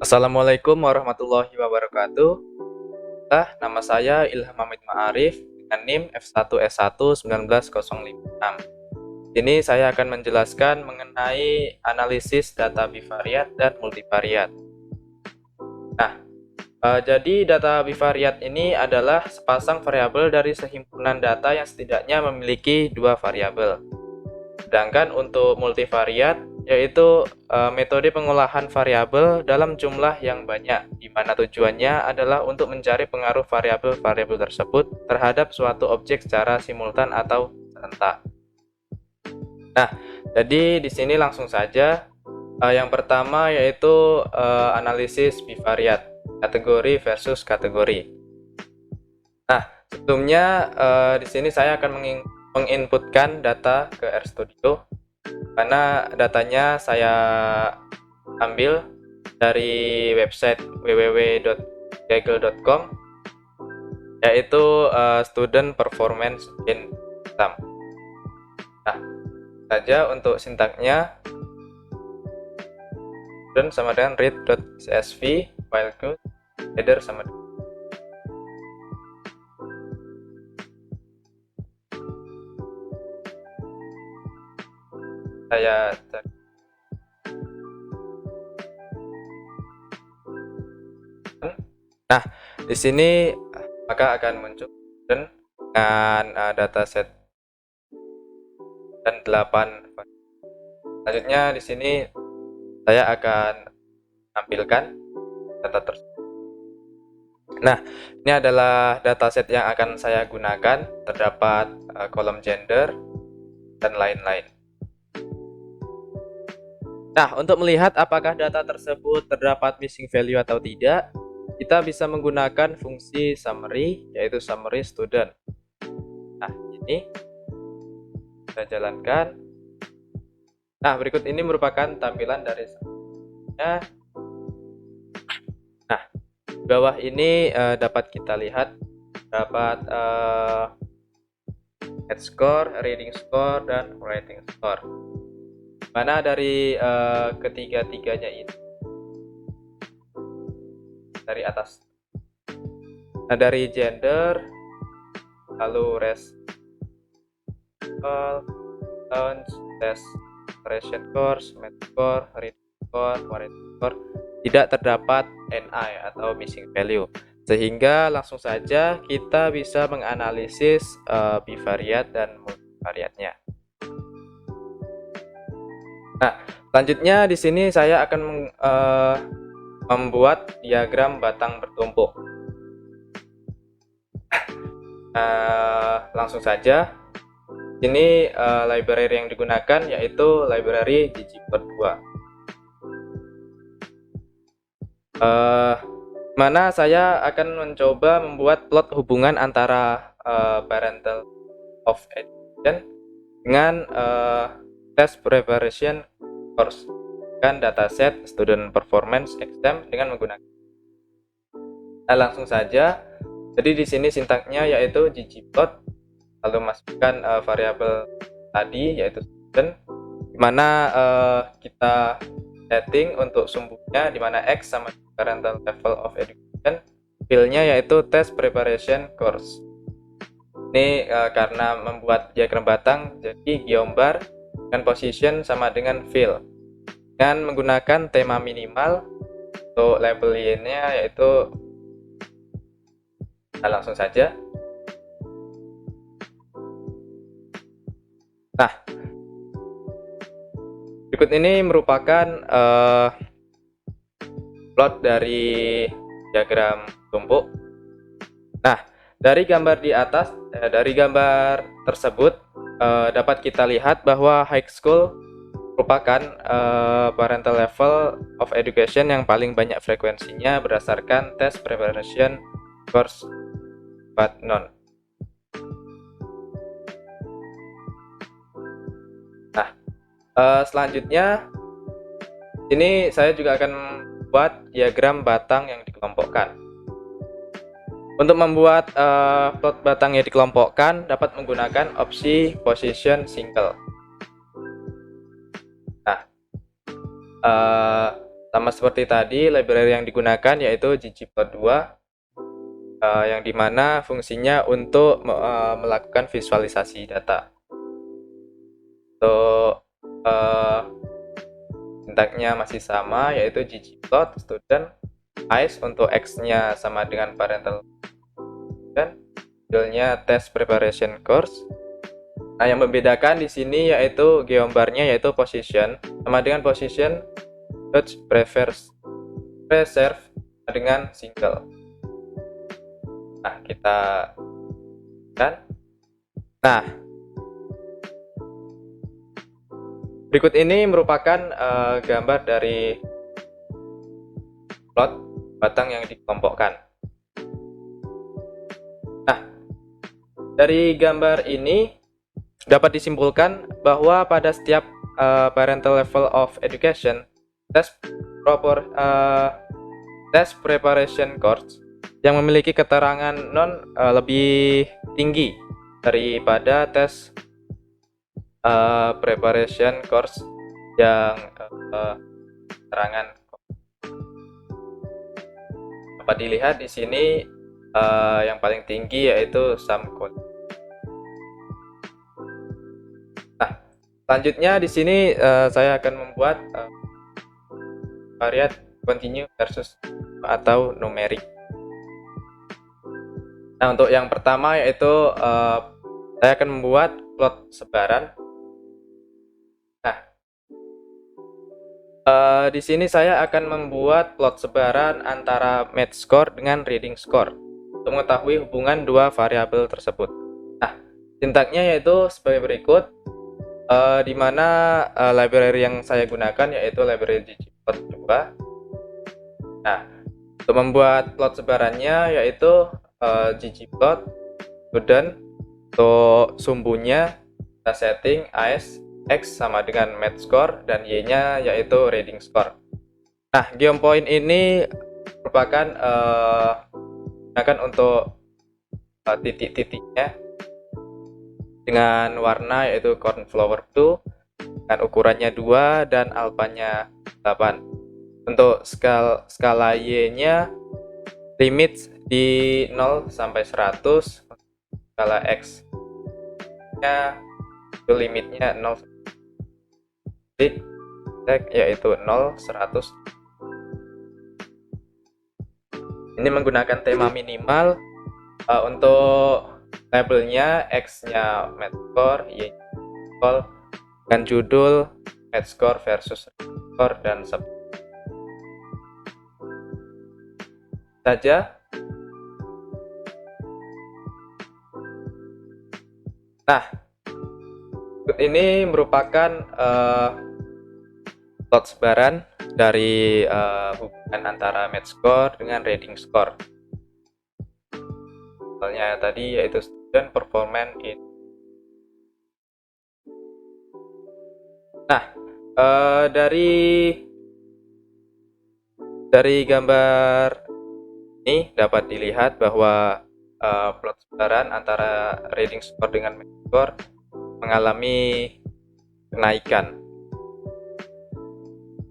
Assalamualaikum warahmatullahi wabarakatuh. Nama saya Ilham Hamid Ma'arif dengan NIM F1S1 1905. Ini saya akan menjelaskan mengenai analisis data bivariat dan multivariat. Jadi data bivariat ini adalah sepasang variabel dari sehimpunan data yang setidaknya memiliki dua variabel. Sedangkan untuk multivariat yaitu metode pengolahan variabel dalam jumlah yang banyak, di mana tujuannya adalah untuk mencari pengaruh variabel-variabel tersebut terhadap suatu objek secara simultan atau serentak. Jadi di sini langsung saja. Yang pertama yaitu analisis bivariat, kategori versus kategori. Sebelumnya di sini saya akan menginputkan data ke RStudio, karena datanya saya ambil dari website www.kaggle.com, yaitu student performance in exam. Saja untuk sintaknya, student sama dengan read.csv, file code, header sama dengan saya cari. Di sini maka akan muncul student dengan dataset dan 8. Selanjutnya di sini saya akan tampilkan data tersebut. Ini adalah dataset yang akan saya gunakan. Terdapat kolom gender dan lain-lain. Untuk melihat apakah data tersebut terdapat missing value atau tidak, kita bisa menggunakan fungsi summary, yaitu summary student. Ini kita jalankan. Berikut ini merupakan tampilan dari summary-nya. Di bawah ini dapat kita lihat dapat head score, reading score, dan writing score. Mana dari ketiga-tiganya ini dari atas. Dari gender, lalu race, launch, test, expression course, math score, reading score, writing score, tidak terdapat NI atau missing value, sehingga langsung saja kita bisa menganalisis bivariat dan multivariatnya. Selanjutnya di sini saya akan membuat diagram batang bertumpuk. Langsung saja. Ini library yang digunakan yaitu library ggplot 2. Mana saya akan mencoba membuat plot hubungan antara parental of education dengan test preparation course dan dataset student performance exam dengan menggunakan. Langsung saja. Jadi di sini sintaknya yaitu ggplot, lalu masukkan variabel tadi yaitu student, di mana kita setting untuk sumbunya di mana x sama parental level of education, field-nya yaitu test preparation course. Ini karena membuat diagram batang, jadi geombar dengan position sama dengan field, dengan menggunakan tema minimal. Untuk labelnya yaitu langsung saja. Berikut ini merupakan plot dari diagram tumpuk. Dari gambar di atas, dari gambar tersebut dapat kita lihat bahwa high school merupakan parental level of education yang paling banyak frekuensinya berdasarkan test preparation course but non. Selanjutnya ini saya juga akan membuat diagram batang yang dikelompokkan. Untuk membuat plot batang yang dikelompokkan dapat menggunakan opsi position single. Sama seperti tadi, library yang digunakan yaitu ggplot2, yang dimana fungsinya untuk melakukan visualisasi data. Untuk sintaknya masih sama, yaitu ggplot student ice, untuk x-nya sama dengan parental, dan judulnya test preparation course. Nah, yang membedakan di sini yaitu geombarnya, yaitu position sama dengan position search preserve dengan single. Nah, kita kan. Nah, berikut ini merupakan gambar dari plot batang yang dikelompokkan. Nah, dari gambar ini dapat disimpulkan bahwa pada setiap parental level of education, test preparation course yang memiliki keterangan lebih tinggi daripada tes preparation course yang keterangan. Dapat dilihat di sini yang paling tinggi yaitu sum code. Nah, selanjutnya di sini saya akan membuat variat continue versus atau numerik. Nah, untuk yang pertama yaitu saya akan membuat plot sebaran. Nah, di sini saya akan membuat plot sebaran antara math score dengan reading score untuk mengetahui hubungan dua variabel tersebut. Nah, sintaknya yaitu sebagai berikut, di mana library yang saya gunakan yaitu library ggplot2. Nah, untuk membuat plot sebarannya yaitu ggplot student, untuk sumbunya kita setting as x sama dengan math score dan y-nya yaitu reading score. Nah, geom point ini merupakan digunakan untuk titik-titiknya dengan warna yaitu cornflower 2 dengan ukurannya 2 dan alfanya 8. Untuk skala y-nya limit di 0 sampai 100, skala x nya itu limitnya 0 yaitu 0 100. Ini menggunakan tema minimal. Untuk labelnya x nya math score, y nya dengan judul math score versus score dan saja. Nah, ini merupakan plot sebaran dari hubungan antara math score dengan reading score. Misalnya tadi yaitu student performance in. Nah, dari gambar ini dapat dilihat bahwa plot sebaran antara reading score dengan math score mengalami kenaikan.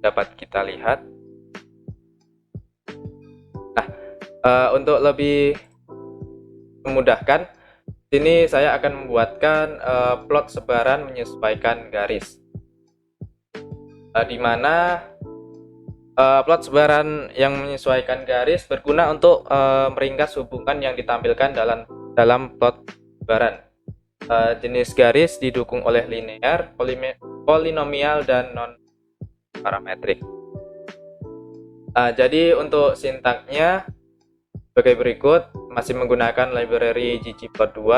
Dapat kita lihat. Nah, untuk lebih memudahkan, sini saya akan membuatkan plot sebaran menyesuaikan garis, di mana plot sebaran yang menyesuaikan garis berguna untuk meringkas hubungan yang ditampilkan dalam plot sebaran. Jenis garis didukung oleh linear, polinomial, dan non-parametrik. Jadi untuk sintaknya sebagai berikut, masih menggunakan library ggplot2.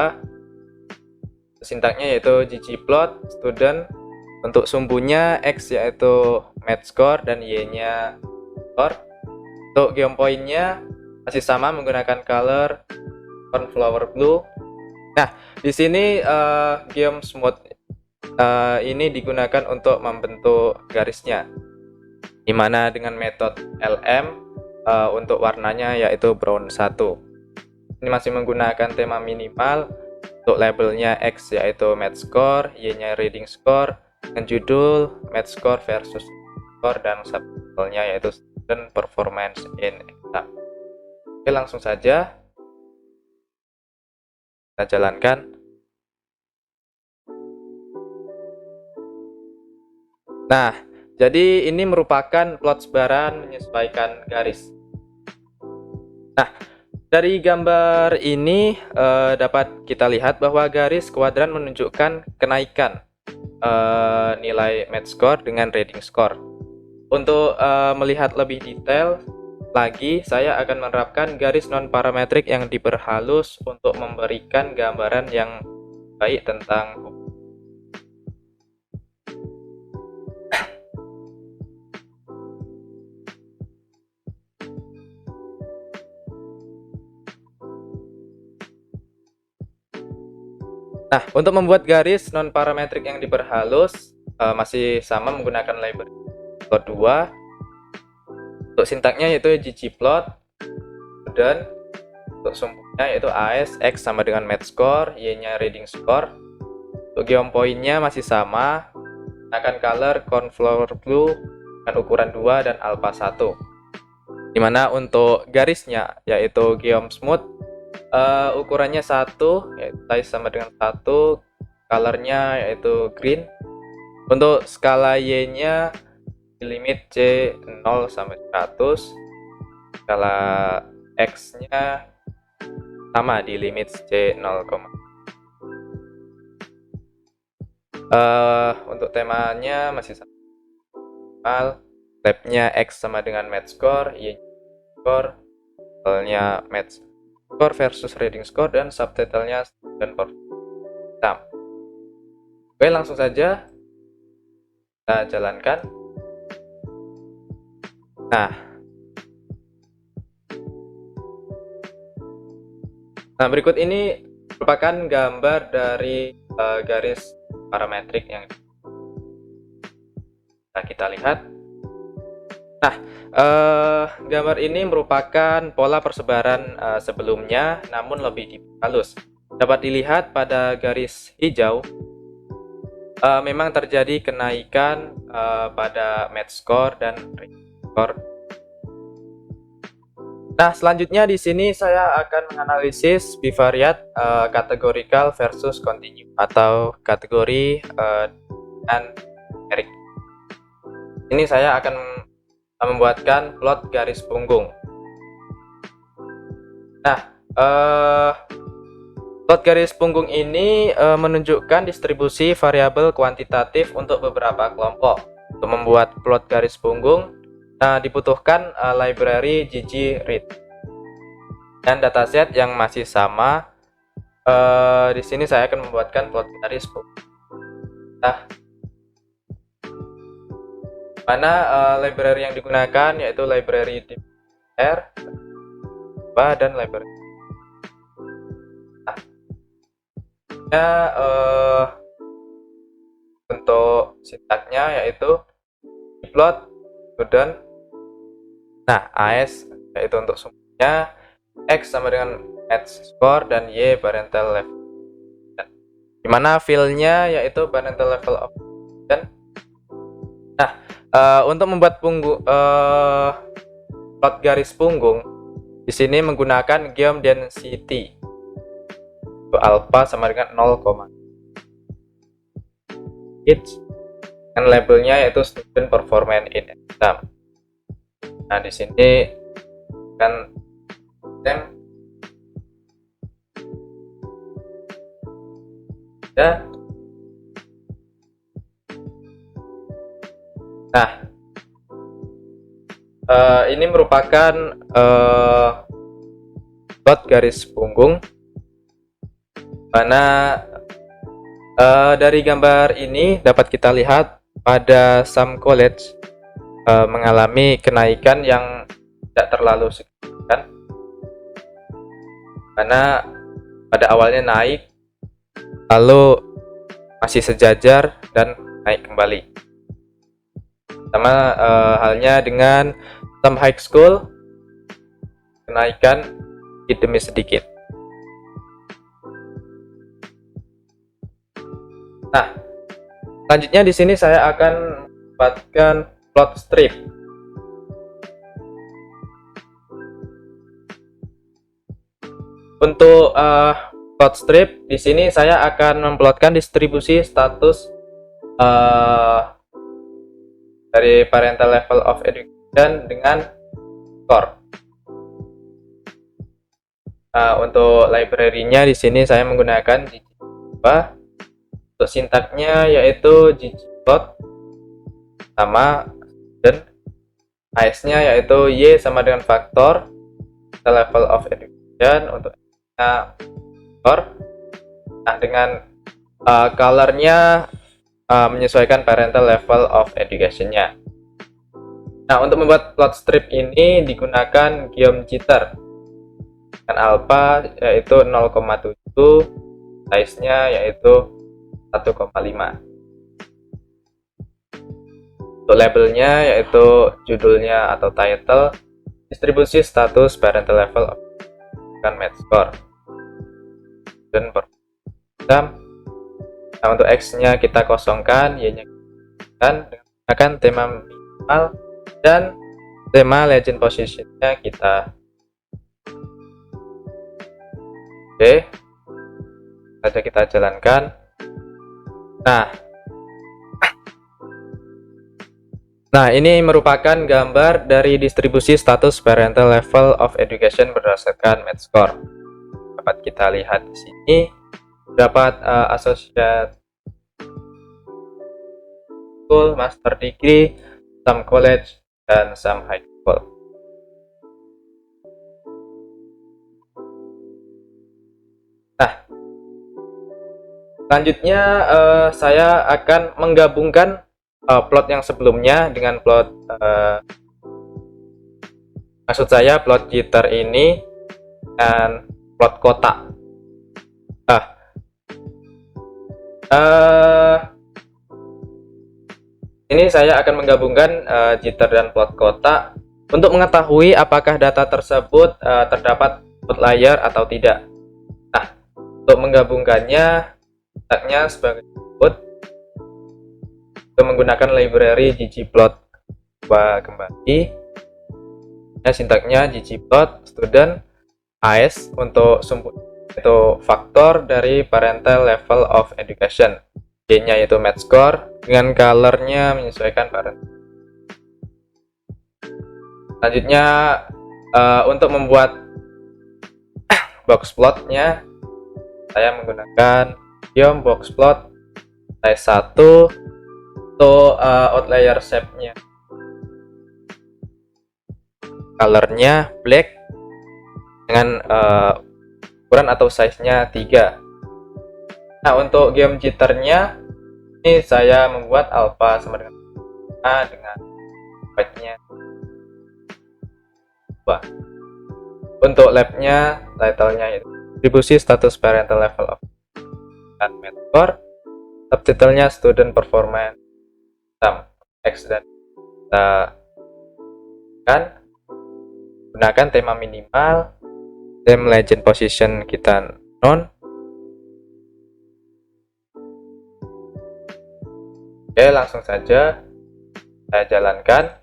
Sintaknya yaitu ggplot student, untuk sumbunya x yaitu math score dan y-nya score. Untuk geom point-nya masih sama menggunakan color cornflower blue. Nah, di sini geom smooth ini digunakan untuk membentuk garisnya, dimana dengan metode lm untuk warnanya yaitu brown 1. Ini masih menggunakan tema minimal. Untuk labelnya x yaitu math score, y-nya reading score dengan judul math score versus score dan subtitlenya yaitu Student Performance in Exam. Oke, langsung saja kita jalankan. Nah, jadi ini merupakan plot sebaran menyesuaikan garis. Nah, dari gambar ini dapat kita lihat bahwa garis kuadran menunjukkan kenaikan nilai math score dengan reading score. Untuk melihat lebih detail lagi, saya akan menerapkan garis non-parametrik yang diperhalus untuk memberikan gambaran yang baik tentang hubungan. Nah, untuk membuat garis non-parametrik yang diperhalus masih sama menggunakan library plot 2. Untuk sintaknya yaitu ggplot, dan untuk sumbernya yaitu AS, X sama dengan math score, Y-nya reading score. Untuk geom point-nya masih sama, gunakan color cornflower blue dengan ukuran 2 dan alpha 1. Dimana untuk garisnya yaitu geom smooth, ukurannya 1, yaitu size sama dengan 1, colornya yaitu green. Untuk skala Y-nya di limit C 0 sampai 100, skala X-nya sama di limit C 0, untuk temanya masih sama. Labnya X sama dengan math score, Y score, titlenya math score versus reading score, dan subtitlenya student performance. Oke, langsung saja kita jalankan. Nah, berikut ini merupakan gambar dari garis parametrik yang kita lihat. Nah, gambar ini merupakan pola persebaran sebelumnya, namun lebih halus. Dapat dilihat pada garis hijau, memang terjadi kenaikan pada math score dan reading score. Nah, selanjutnya di sini saya akan menganalisis bivariate categorical versus continue atau kategori dan numerik. Ini saya akan membuatkan plot garis punggung. Nah, plot garis punggung ini menunjukkan distribusi variabel kuantitatif untuk beberapa kelompok. Untuk membuat plot garis punggung, dibutuhkan library ggread dan dataset yang masih sama. Di sini saya akan membuatkan plot garis punggung. Nah, mana library yang digunakan yaitu library dpr dan library. Untuk sintaknya yaitu plot student. Nah, AS yaitu untuk sumbernya, X sama dengan math score, dan Y parental level. Dimana filenya yaitu parental level of student. Nah, untuk membuat plot garis punggung di sini menggunakan geom density. Alpha sama dengan 0, dan labelnya yaitu student performance in exam. Nah, di sini kan ya. Nah, ini merupakan plot garis punggung, mana dari gambar ini dapat kita lihat pada some college mengalami kenaikan yang tidak terlalu signifikan, karena pada awalnya naik lalu masih sejajar dan naik kembali. Sama halnya dengan some high school, kenaikan sedikit demi sedikit. Nah, selanjutnya di sini saya akan membuatkan plot strip. Untuk plot strip di sini saya akan memplotkan distribusi status dari parental level of education dengan skor. Untuk library-nya di sini saya menggunakan ggplot. Untuk sintaknya yaitu ggplot sama dan AS-nya yaitu Y sama dengan faktor the level of education untuk skor. Nah, dengan color-nya menyesuaikan parental level of education-nya. Nah, untuk membuat plot strip ini digunakan geom jitter dengan alpha yaitu 0,7, size-nya yaitu 1,5. Untuk labelnya yaitu judulnya atau title, distribusi status parental level of education match score dan performance. Nah, untuk X-nya kita kosongkan, Y-nya kita menggunakan tema minimal dan tema legend position-nya kita. Oke, saja kita jalankan. Nah, ini merupakan gambar dari distribusi status parental level of education berdasarkan match score. Dapat kita lihat di sini, dapat associate school, master degree, some college, dan some high school. Nah, selanjutnya saya akan menggabungkan plot yang sebelumnya dengan plot maksud saya plot jitter ini dan plot kotak. Ini saya akan menggabungkan jitter dan plot kotak untuk mengetahui apakah data tersebut terdapat outlier atau tidak. Nah, untuk menggabungkannya, sintaknya sebagai berikut. Untuk menggunakan library ggplot kembali. Nah, sintaknya ggplot student AS untuk itu faktor dari parental level of education. Y-nya yaitu match score dengan color-nya menyesuaikan parent. Selanjutnya untuk membuat box plot-nya saya menggunakan geom box plot size 1 untuk outlier shape-nya. Color-nya black dengan ukuran atau size-nya 3. Nah, untuk geom jitter-nya ini saya membuat alpha sama dengan A dengan white-nya 2. Untuk lab-nya, title-nya itu distribusi status parental level of and match score. Subtitle-nya student performance sum X dan kita gunakan tema minimal, tema legend position kita non. Oke, langsung saja saya jalankan.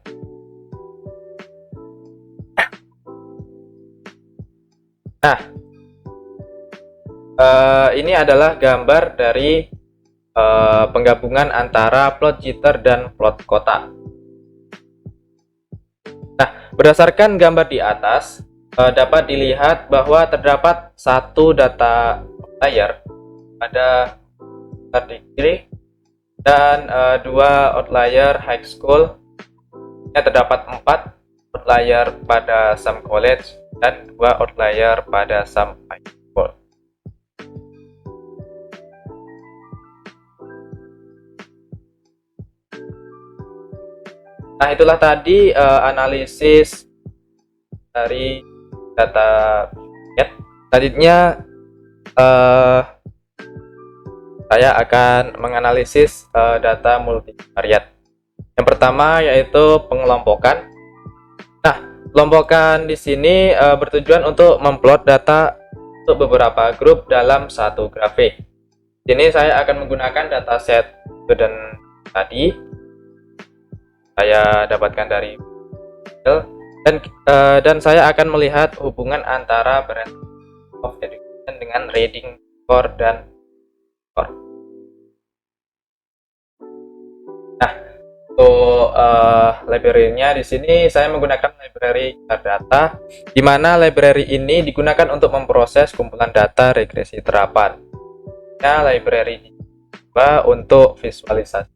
Nah, ini adalah gambar dari penggabungan antara plot jitter dan plot kotak. Nah, berdasarkan gambar di atas, dapat dilihat bahwa terdapat satu data outlier pada degree dan 2 outlier high school. Terdapat 4 outlier pada some college dan 2 outlier pada some high school. Nah, itulah tadi analisis dari data set. Selanjutnya saya akan menganalisis data multivariat. Yang pertama yaitu pengelompokan. Nah, kelompokan di sini bertujuan untuk memplot data untuk beberapa grup dalam satu grafik. Di sini saya akan menggunakan dataset student tadi. Saya dapatkan dari dan saya akan melihat hubungan antara brand of Education dengan reading score dan score. Nah, untuk library-nya di sini saya menggunakan library data, di mana library ini digunakan untuk memproses kumpulan data regresi terapan. Nah, library juga untuk visualisasi.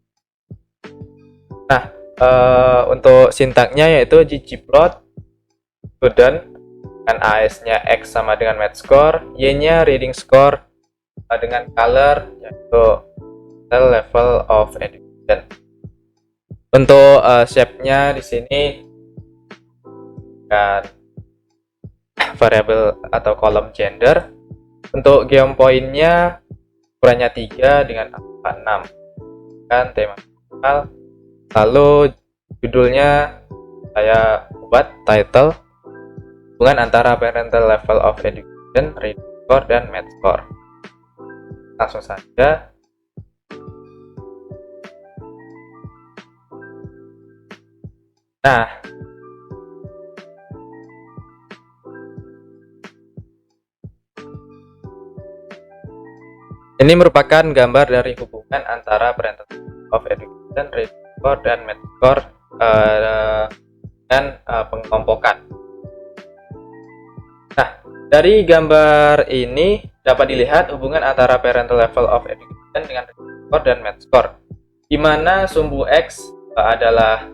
Nah, untuk sintaknya yaitu ggplot student dengan AS-nya X sama dengan math score, Y-nya reading score dengan color yaitu level of education. Untuk shape-nya di sini dan variabel atau kolom gender. Untuk geom point-nya ukurannya 3 dengan angka 6 kan tema final. Lalu judulnya saya buat title hubungan antara parental level of education, reading score, dan math score. Langsung saja. Nah, ini merupakan gambar dari hubungan antara parental level of education, reading score, dan math score dan pengelompokan. Nah, dari gambar ini dapat dilihat hubungan antara parental level of education dengan reading score dan math score, di mana sumbu X adalah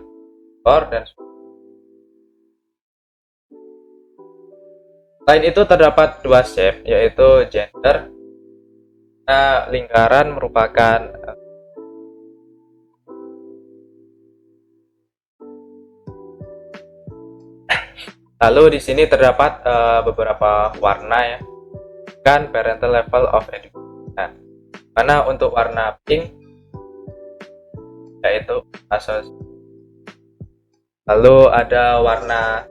score dan selain itu terdapat dua shape yaitu gender. Nah, lingkaran merupakan lalu di sini terdapat beberapa warna ya, kan parental level of education. Nah, mana untuk warna pink yaitu associate. Lalu ada warna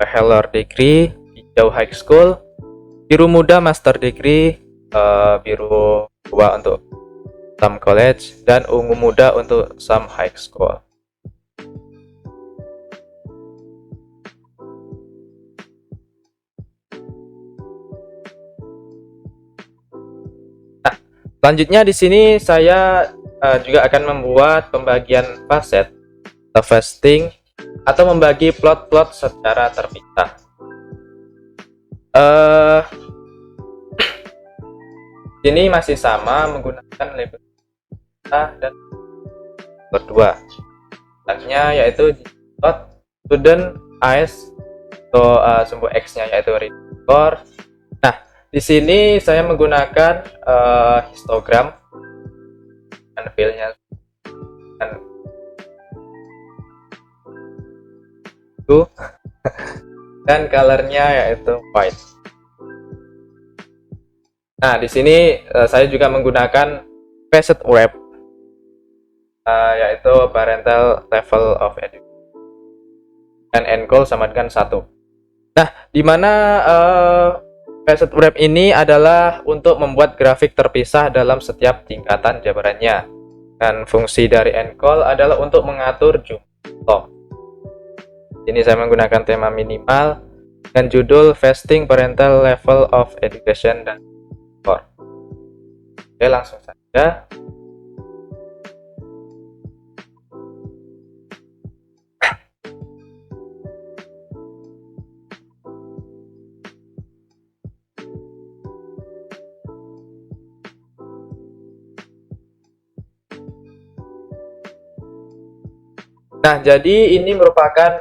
bachelor degree, hijau high school, biru muda master degree, biru tua untuk some college, dan ungu muda untuk some high school. Selanjutnya di sini saya juga akan membuat pembagian facet atau fasting atau membagi plot-plot secara terpisah. Ini masih sama menggunakan label dan berdua. Contohnya yaitu plot student AS atau sumbu X-nya yaitu reading score. Nah, di sini saya menggunakan histogram dan filenya dan colornya yaitu white. Nah, di sini saya juga menggunakan facet wrap yaitu parental level of education dan encode sama dengan 1. Nah, di mana facet wrap ini adalah untuk membuat grafik terpisah dalam setiap tingkatan jabarannya, dan fungsi dari encode adalah untuk mengatur jumlah. Ini saya menggunakan tema minimal dan judul fasting parental level of education dan score. Oke, langsung saja. Nah, jadi ini merupakan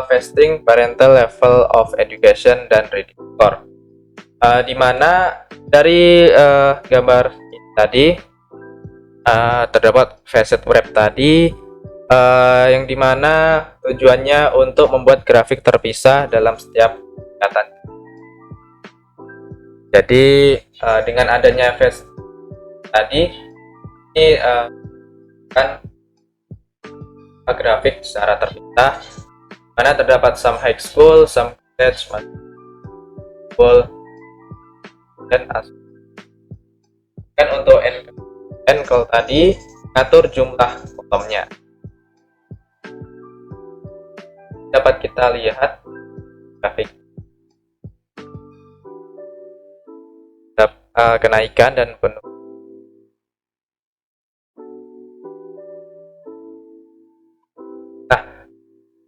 fasting parental level of education dan reading score, di mana dari gambar ini tadi terdapat facet wrap tadi, yang dimana tujuannya untuk membuat grafik terpisah dalam setiap tingkatan. Jadi dengan adanya facet tadi ini kan grafik secara terpisah, mana terdapat some high school, some college, school, dan kan untuk encode tadi ngatur jumlah kolomnya. Dapat kita lihat grafik kenaikan dan penurunan. Nah,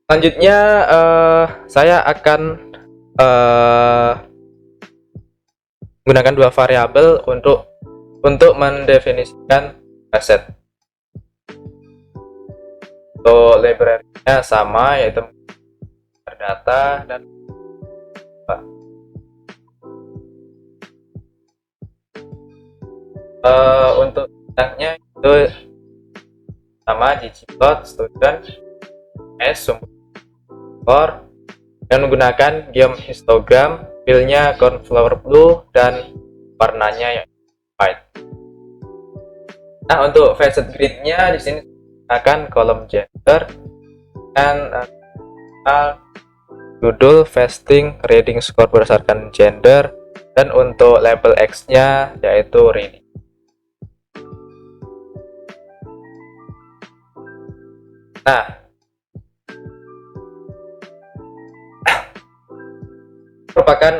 selanjutnya saya akan menggunakan dua variabel untuk mendefinisikan aset. Untuk library-nya sama, yaitu data dan untuk bidangnya itu sama, ggplot, student, sumber, dan menggunakan geom histogram, fill-nya cornflower blue dan warnanya yang white. Nah, untuk facet grid-nya di sini menggunakan kolom gender dan judul, fasting, reading score berdasarkan gender, dan untuk label X-nya yaitu reading. Nah, merupakan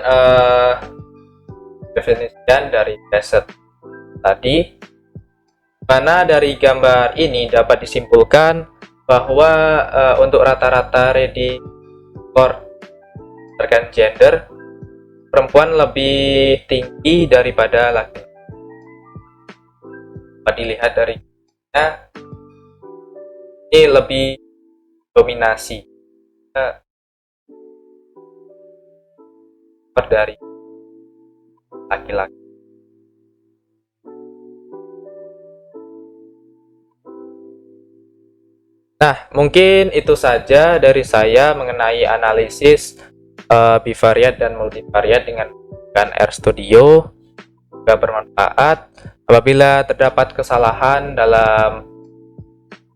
definisian dari facet tadi, mana dari gambar ini dapat disimpulkan bahwa untuk rata-rata reading score berdasarkan gender, perempuan lebih tinggi daripada laki-laki. Dapat dilihat dari ini lebih dominasi dari laki-laki. Nah, mungkin itu saja dari saya mengenai analisis bivariat dan multivariat dengan RStudio. Semoga bermanfaat. Apabila terdapat kesalahan dalam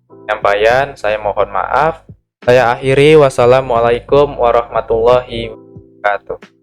penyampaian, saya mohon maaf. Saya akhiri. Wassalamualaikum warahmatullahi wabarakatuh.